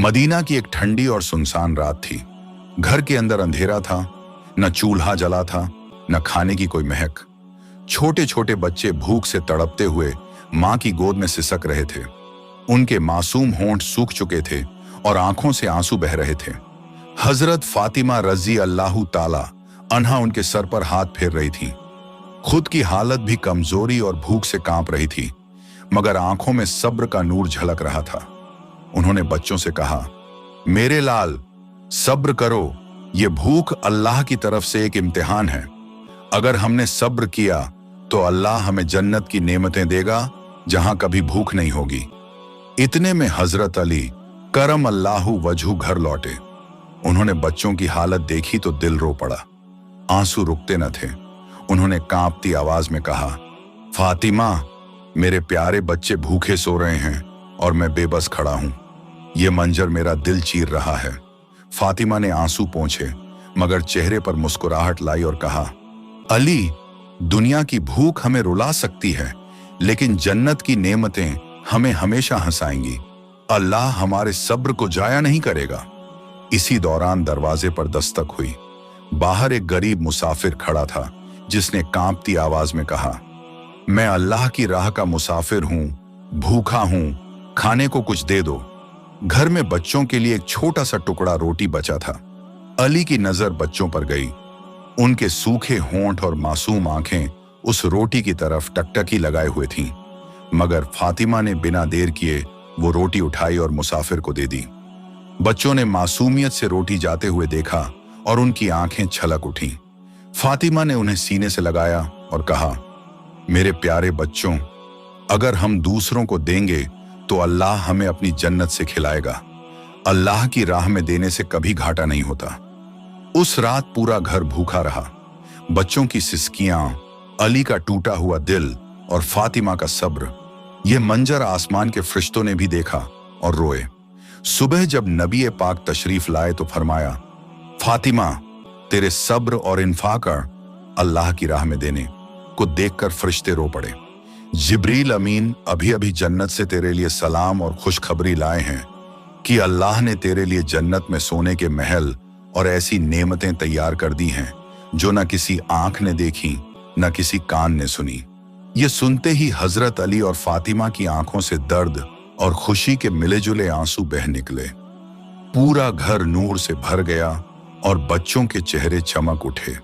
Medina की एक ठंडी और सुनसान रात थी। घर के अंदर अंधेरा था, न चूल्हा जला था, न खाने की कोई महक। छोटे छोटे बच्चे भूख से तड़पते हुए मां की गोद में सिसक रहे थे। उनके मासूम होंठ सूख चुके थे और आंखों से आंसू बह रहे थे। हजरत फातिमा रजी अल्लाह ताला अन्हा उनके सर पर हाथ फेर रही थी। खुद की हालत भी कमजोरी और भूख से कांप रही थी, मगर आंखों में सब्र का नूर झलक रहा था। उन्होंने बच्चों से कहा, मेरे लाल, सब्र करो, ये भूख अल्लाह की तरफ से एक इम्तिहान है। अगर हमने सब्र किया तो अल्लाह हमें जन्नत की नेमतें देगा जहां कभी भूख नहीं होगी। इतने में हजरत अली करम अल्लाहु वजहू घर लौटे। उन्होंने बच्चों की हालत देखी तो दिल रो पड़ा। आंसू रुकते न थे। उन्होंने कांपती आवाज में कहा, फातिमा, मेरे प्यारे बच्चे भूखे सो रहे हैं और मैं बेबस खड़ा हूं। ये मंजर मेरा दिल चीर रहा है। फातिमा ने आंसू पोंछे, मगर चेहरे पर मुस्कुराहट लाई और कहा, अली, दुनिया की भूख हमें रुला सकती है, लेकिन जन्नत की नेमतें हमें हमेशा हंसाएंगी। अल्लाह हमारे सब्र को जाया नहीं करेगा। इसी दौरान दरवाजे पर दस्तक हुई। बाहर एक गरीब मुसाफिर खड़ा था, जिसने कांपती आवाज में कहा, मैं अल्लाह की राह का मुसाफिर हूं, भूखा हूं, खाने को कुछ दे दो। घर में बच्चों के लिए एक छोटा सा टुकड़ा रोटी बचा था। अली की नजर बच्चों पर गई। उनके सूखे होंठ और मासूम आंखें उस रोटी की तरफ टकटकी लगाए हुए थीं, मगर फातिमा ने बिना देर किए वो रोटी उठाई और मुसाफिर को दे दी। बच्चों ने मासूमियत से रोटी जाते हुए देखा और उनकी आंखें छलक उठीं। फातिमा ने उन्हें सीने से लगाया और कहा, मेरे प्यारे बच्चों, अगर हम दूसरों को देंगे तो अल्लाह हमें अपनी जन्नत से खिलाएगा। अल्लाह की राह में देने से कभी घाटा नहीं होता। उस रात पूरा घर भूखा रहा। बच्चों की सिसकियां, अली का टूटा हुआ दिल और फातिमा का सब्र, यह मंजर आसमान के फरिश्तों ने भी देखा और रोए। सुबह जब नबी पाक तशरीफ लाए तो फरमाया, फातिमा, तेरे सब्र और इन्फाक अल्लाह की राह में देने को देखकर फरिश्ते रो पड़े। जिब्रील अमीन अभी अभी जन्नत से तेरे लिए सलाम और खुशखबरी लाए हैं कि अल्लाह ने तेरे लिए जन्नत में सोने के महल और ऐसी नेमतें तैयार कर दी हैं जो न किसी आंख ने देखी, न किसी कान ने सुनी। ये सुनते ही हजरत अली और फातिमा की आंखों से दर्द और खुशी के मिले जुले आंसू बह निकले। पूरा घर नूर से भर गया और बच्चों के चेहरे चमक उठे।